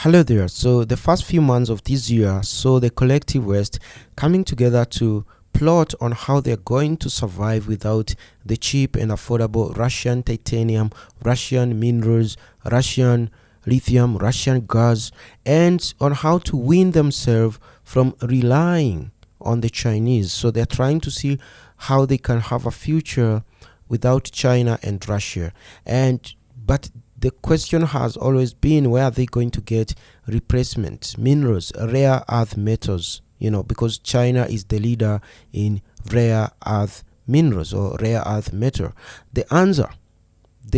Hello there. So the first few months of this year saw the collective West coming together to plot on how they're going to survive without the cheap and affordable Russian titanium, Russian minerals, Russian lithium, Russian gas, and on how to wean themselves from relying on the Chinese. So they're trying to see how they can have a future without China and Russia. But the question has always been, where are they going to get replacement minerals, rare earth metals, because China is the leader in rare earth minerals or rare earth metal. They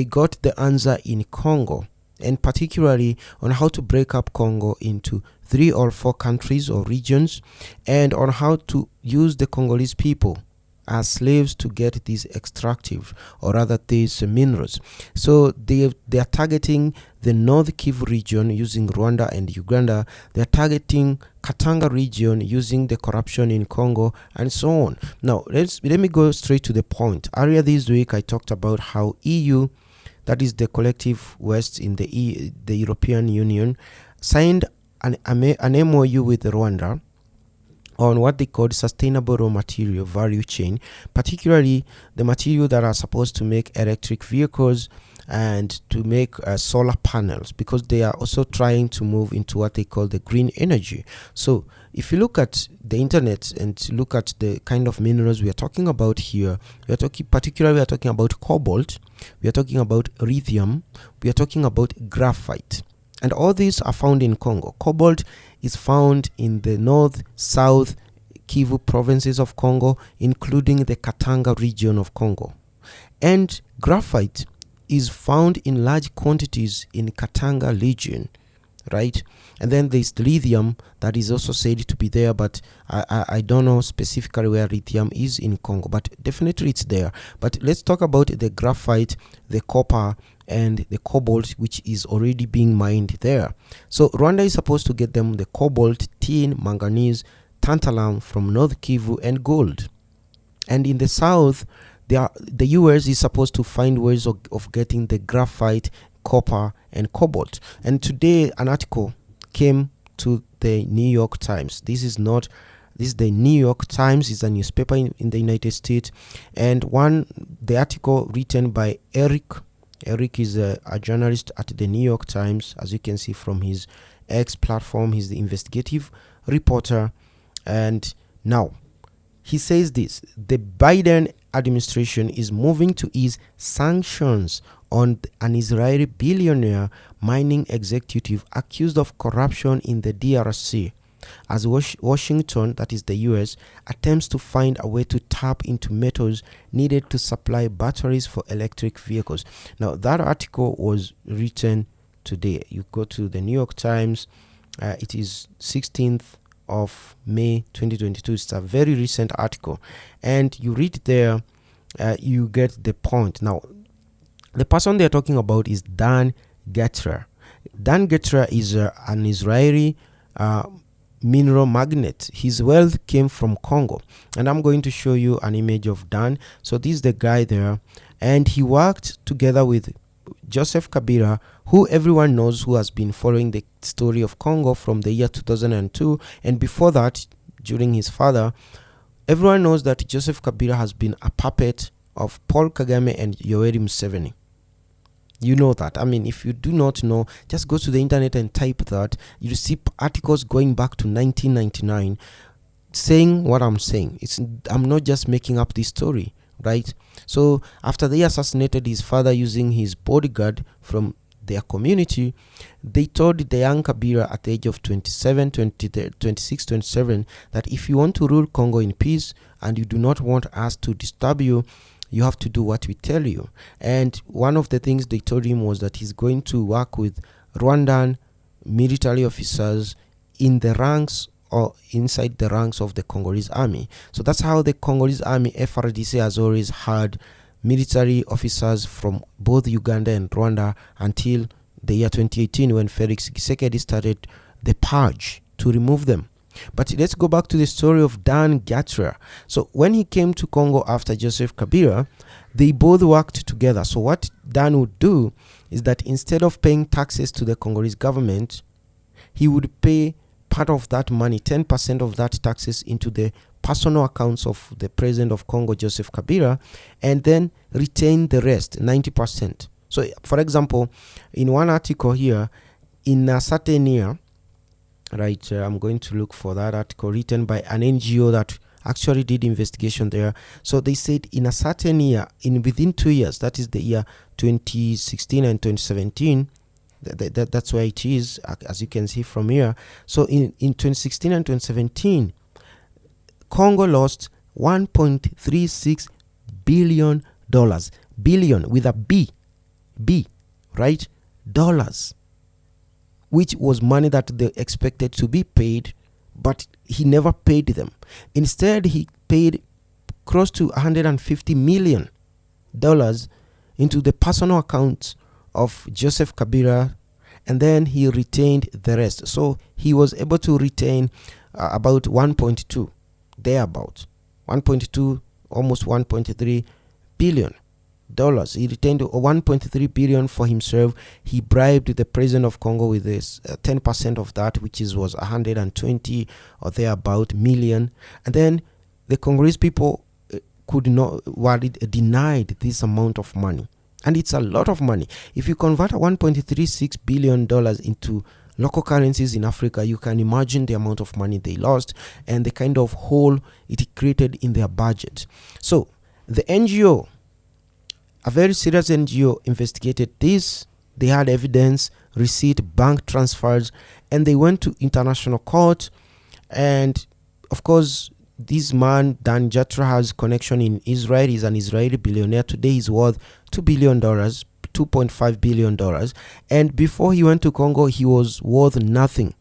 got the answer in Congo, and particularly on how to break up Congo into 3 or 4 countries or regions, and on how to use the Congolese people as slaves to get these extractive, or rather these minerals. So they are targeting the North Kivu region using Rwanda and Uganda. They are targeting Katanga region using the corruption in Congo, and so on. Now let me go straight to the point. Earlier this week I talked about how EU, that is the collective West in the European Union, signed an MOU with Rwanda on what they call sustainable raw material value chain, particularly the material that are supposed to make electric vehicles and to make solar panels, because they are also trying to move into what they call the green energy. So if you look at the internet and look at the kind of minerals we are talking about here, we are talking about cobalt, we are talking about lithium, we are talking about graphite. And all these are found in Congo. Cobalt is found in the north, south Kivu provinces of Congo, including the Katanga region of Congo. And graphite is found in large quantities in Katanga region, right? And then there's lithium that is also said to be there, but I don't know specifically where lithium is in Congo, but definitely it's there. But let's talk about the graphite, the copper, and the cobalt, which is already being mined there. So Rwanda is supposed to get them the cobalt, tin, manganese, tantalum from North Kivu, and gold. And in the south, the US is supposed to find ways of getting the graphite, copper, and cobalt. And today an article came to the New York Times. This is the New York Times, is a newspaper in the United States, and the article written by Eric is a journalist at the New York Times. As you can see from his X platform, he's the investigative reporter. And now he says this: the Biden administration is moving to ease sanctions on an Israeli billionaire mining executive accused of corruption in the DRC, as Washington, that is the US, attempts to find a way to tap into metals needed to supply batteries for electric vehicles. Now, that article was written today. You go to the New York Times, it is 16th of May 2022. It's a very recent article, and you read there, you get the point. Now, the person they're talking about is Dan Gertler. Dan Gertler is an Israeli mineral magnate. His wealth came from Congo, and I'm going to show you an image of Dan. So this is the guy there, and he worked together with Joseph Kabila, who everyone knows, who has been following the story of Congo from the year 2002, and before that, during his father. Everyone knows that Joseph Kabila has been a puppet of Paul Kagame and Yoweri Museveni. You know that. I mean, if you do not know, just go to the internet and type that. You see articles going back to 1999 saying what I'm saying. I'm not just making up this story, right? So after they assassinated his father using his bodyguard from their community, they told the young Kabila at the age of 26, 27, that if you want to rule Congo in peace and you do not want us to disturb you, you have to do what we tell you. And one of the things they told him was that he's going to work with Rwandan military officers in the ranks or inside the ranks of the Congolese army. So that's how the Congolese army, FRDC, has always had military officers from both Uganda and Rwanda until the year 2018, when Felix Tshisekedi started the purge to remove them. But let's go back to the story of Dan Gertler. So when he came to Congo after Joseph Kabila, they both worked together. So what Dan would do is that instead of paying taxes to the Congolese government, he would pay part of that money, 10% of that taxes, into the personal accounts of the president of Congo, Joseph Kabila, and then retain the rest, 90%. So, for example, in one article here, in a certain year, right, I'm going to look for that article written by an NGO that actually did investigation there. So they said in a certain year, within 2 years, that is the year 2016 and 2017, that's where it is, as you can see from here. So in 2016 and 2017, Congo lost $1.36 billion, billion with a B, right, dollars, which was money that they expected to be paid, but he never paid them. Instead, he paid close to $150 million into the personal accounts of Joseph Kabila, and then he retained the rest. So he was able to retain about 1.2, thereabout, 1.2, almost 1.3 billion dollars. He retained 1.3 billion for himself. He bribed the president of Congo with this 10% of that, which was 120 or thereabout million. And then the Congolese people were denied this amount of money, and it's a lot of money. If you convert $1.36 billion into local currencies in Africa, you can imagine the amount of money they lost and the kind of hole it created in their budget. So the NGO, a very serious NGO, investigated this. They had evidence, receipt, bank transfers, and they went to international court. And of course, this man, Dan Gertler, has connection in Israel. He's an Israeli billionaire. Today he's worth $2 billion, $2.5 billion. And before he went to Congo, he was worth nothing.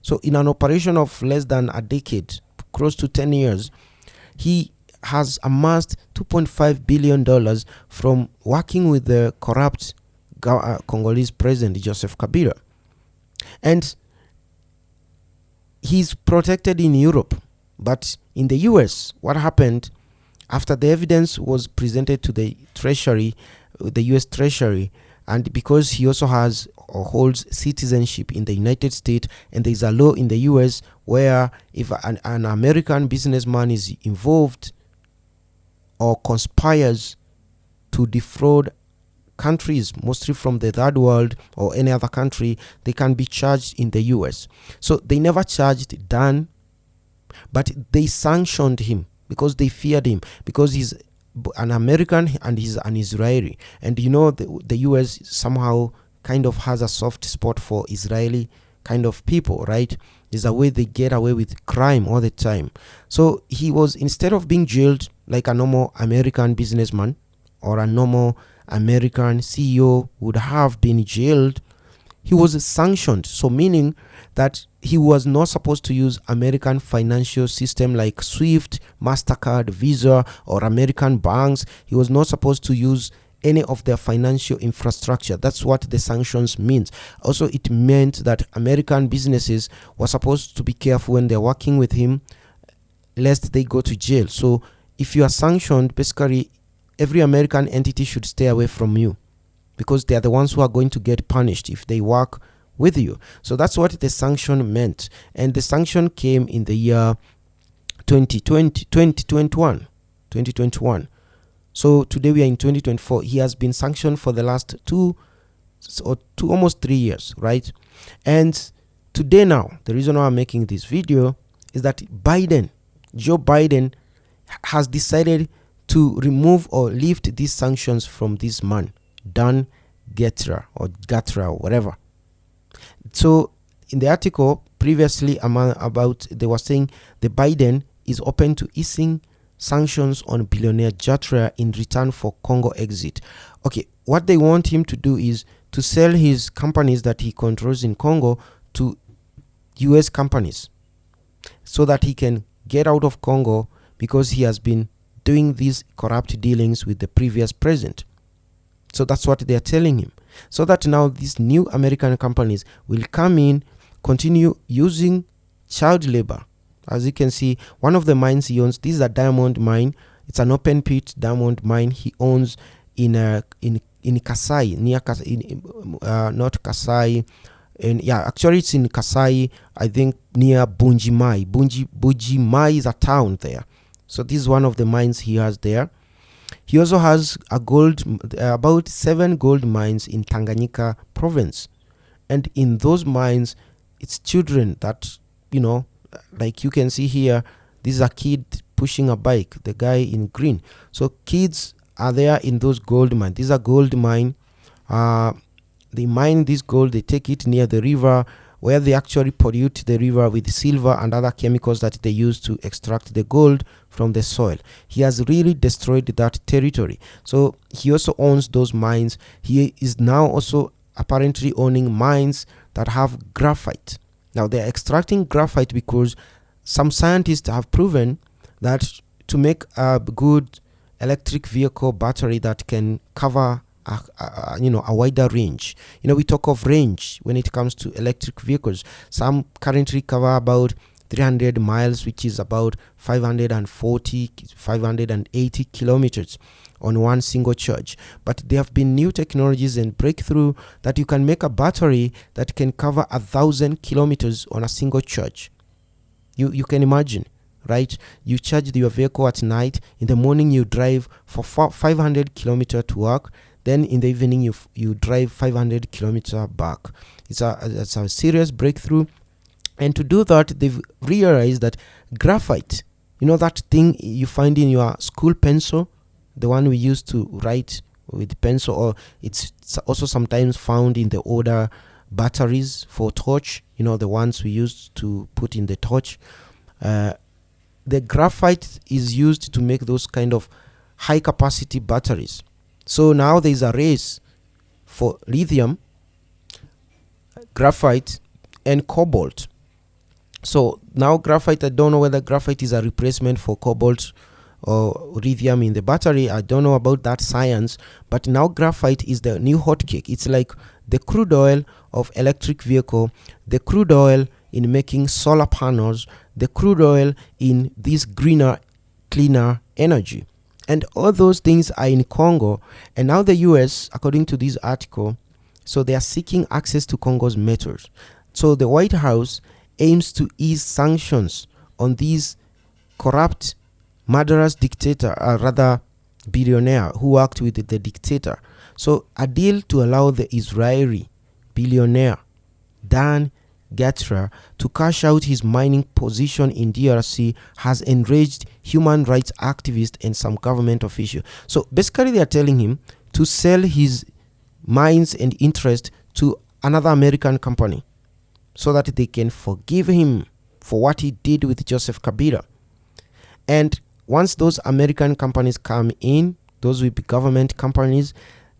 So in an operation of less than a decade, close to 10 years, he has amassed $2.5 billion from working with the corrupt Congolese president, Joseph Kabila. And he's protected in Europe. But in the US, what happened after the evidence was presented to the Treasury, the US Treasury, and because he also has or holds citizenship in the United States, and there is a law in the US where if an American businessman is involved or conspires to defraud countries, mostly from the third world or any other country, they can be charged in the US. So they never charged Dan, but they sanctioned him because they feared him, because he's an American and he's an Israeli. And you know, the US somehow kind of has a soft spot for Israeli kind of people, right? There's a way they get away with crime all the time. So he was, instead of being jailed like a normal American businessman or a normal American CEO would have been jailed, he was sanctioned. So meaning that he was not supposed to use American financial system like SWIFT, MasterCard, Visa, or American banks. He was not supposed to use any of their financial infrastructure. That's what the sanctions means. Also, it meant that American businesses were supposed to be careful when they're working with him, lest they go to jail. So if you are sanctioned, basically every American entity should stay away from you, because they are the ones who are going to get punished if they work with you. So that's what the sanction meant. And the sanction came in the year 2021. So today we are in 2024. He has been sanctioned for the last two almost 3 years, right? And today now, the reason why I'm making this video is that Joe Biden has decided to remove or lift these sanctions from this man, Dan Gertler or whatever. So in the article previously they were saying the Biden is open to easing sanctions on billionaire Gertler in return for Congo exit. Okay, what they want him to do is to sell his companies that he controls in Congo to US companies so that he can get out of Congo, because he has been doing these corrupt dealings with the previous president. So that's what they are telling him. So that now these new American companies will come in, continue using child labor. As you can see, one of the mines he owns, this is a diamond mine. It's an open pit diamond mine he owns in Kasai, near Kasai, not Kasai, And yeah, actually it's in Kasai, I think near Bunjimai. Bujimai is a town there. So this is one of the mines he has there. He also has about 7 gold mines in Tanganyika province. And in those mines, it's children that, like you can see here, this is a kid pushing a bike, the guy in green. So kids are there in those gold mines. These are gold mine. They mine this gold, they take it near the river, where they actually pollute the river with silver and other chemicals that they use to extract the gold from the soil. He has really destroyed that territory. So he also owns those mines. He is now also apparently owning mines that have graphite. Now they're extracting graphite because some scientists have proven that to make a good electric vehicle battery that can cover a wider range. We talk of range when it comes to electric vehicles. Some currently cover about 300 miles, which is about 580 kilometers on one single charge. But there have been new technologies and breakthrough that you can make a battery that can cover 1,000 kilometers on a single charge. You can imagine, right? You charge your vehicle at night. In the morning, you drive for 500 kilometers to work. Then in the evening, you drive 500 kilometers back. It's a serious breakthrough. And to do that, they've realized that graphite, that thing you find in your school pencil, the one we used to write with pencil, or it's also sometimes found in the older batteries for torch, the ones we used to put in the torch. The graphite is used to make those kind of high capacity batteries. So now there's a race for lithium, graphite, and cobalt. So now graphite, I don't know whether graphite is a replacement for cobalt or lithium in the battery. I don't know about that science, but now graphite is the new hotcake. It's like the crude oil of electric vehicle, the crude oil in making solar panels, the crude oil in this greener, cleaner energy. And all those things are in Congo. And now the US, according to this article, so they are seeking access to Congo's metals. So the White House aims to ease sanctions on these corrupt, murderous dictator, billionaire who worked with the dictator. So a deal to allow the Israeli billionaire Dan Gertler to cash out his mining position in DRC has enraged human rights activists and some government officials. So basically they are telling him to sell his mines and interest to another American company so that they can forgive him for what he did with Joseph Kabila. And once those American companies come in, those will be government companies,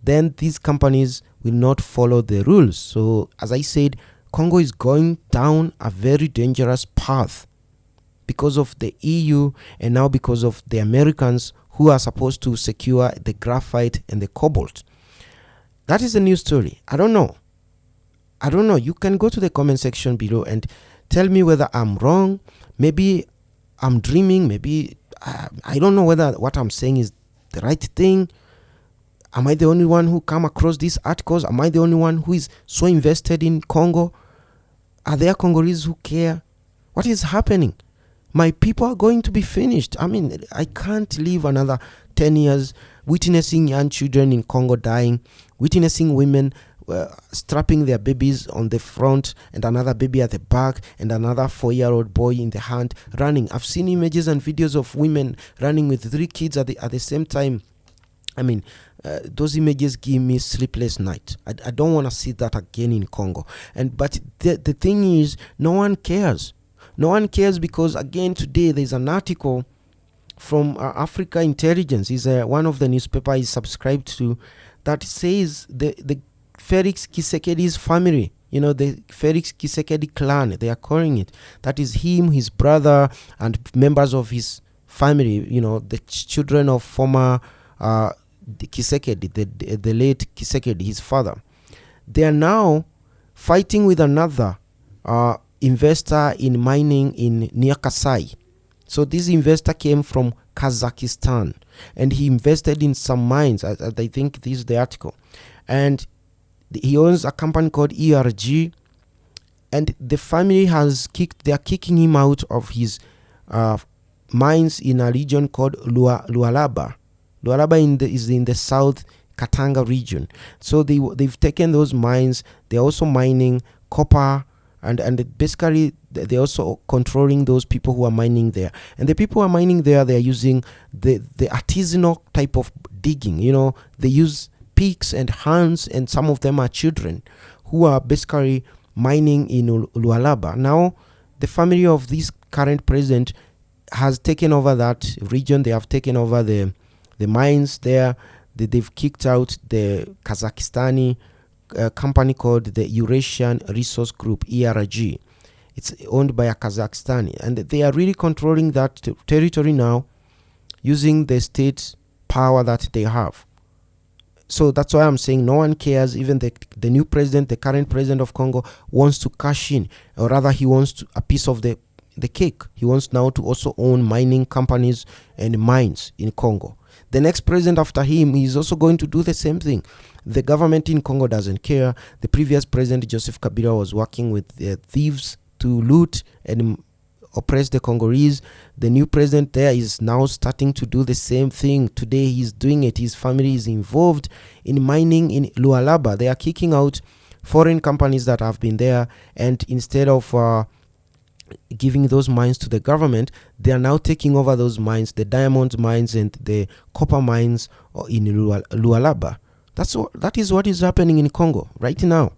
then these companies will not follow the rules. So as I said, Congo is going down a very dangerous path because of the EU and now because of the Americans who are supposed to secure the graphite and the cobalt. That is a new story. I don't know. You can go to the comment section below and tell me whether I'm wrong. Maybe I'm dreaming. Maybe I don't know whether what I'm saying is the right thing. Am I the only one who come across these articles? Am I the only one who is so invested in Congo? Are there Congolese who care? What is happening? My people are going to be finished. I mean, I can't live another 10 years witnessing young children in Congo dying, witnessing women strapping their babies on the front and another baby at the back and another 4-year-old boy in the hand running. I've seen images and videos of women running with 3 kids at the same time. I mean, those images give me sleepless night. I don't want to see that again in Congo. But the thing is, no one cares. No one cares because, again, today there's an article from Africa Intelligence. Is one of the newspapers I subscribed to that says the Felix Tshisekedi's family, the Felix Tshisekedi clan, they are calling it. That is him, his brother, and members of his family, the children of former Tshisekedi, the late Tshisekedi, his father. They are now fighting with another investor in mining in near Kasai. So this investor came from Kazakhstan and he invested in some mines. I think this is the article. And he owns a company called ERG. and the family they are kicking him out of his mines in a region called Lualaba. Lualaba is in the South Katanga region. So they've taken those mines. They're also mining copper, and basically they're also controlling those people who are mining there. And the people who are mining there, they're using the artisanal type of digging. They use picks and hands, and some of them are children who are basically mining in Lualaba. Now, the family of this current president has taken over that region. They have taken over the mines there. They've kicked out the Kazakhstani company called the Eurasian Resource Group, ERG. It's owned by a Kazakhstani, and they are really controlling that territory now using the state power that they have. So that's why I'm saying no one cares. Even the new president, the current president of Congo, wants to cash in, or rather he wants a piece of the cake. He wants now to also own mining companies and mines in Congo. The next president after him is also going to do the same thing. The government in Congo doesn't care. The previous president, Joseph Kabila, was working with thieves to loot and oppress the Congolese. The new president there is now starting to do the same thing. Today he's doing it. His family is involved in mining in Lualaba. They are kicking out foreign companies that have been there, and instead of giving those mines to the government, they are now taking over those mines, the diamond mines and the copper mines in Lualaba. That is what is happening in Congo right now.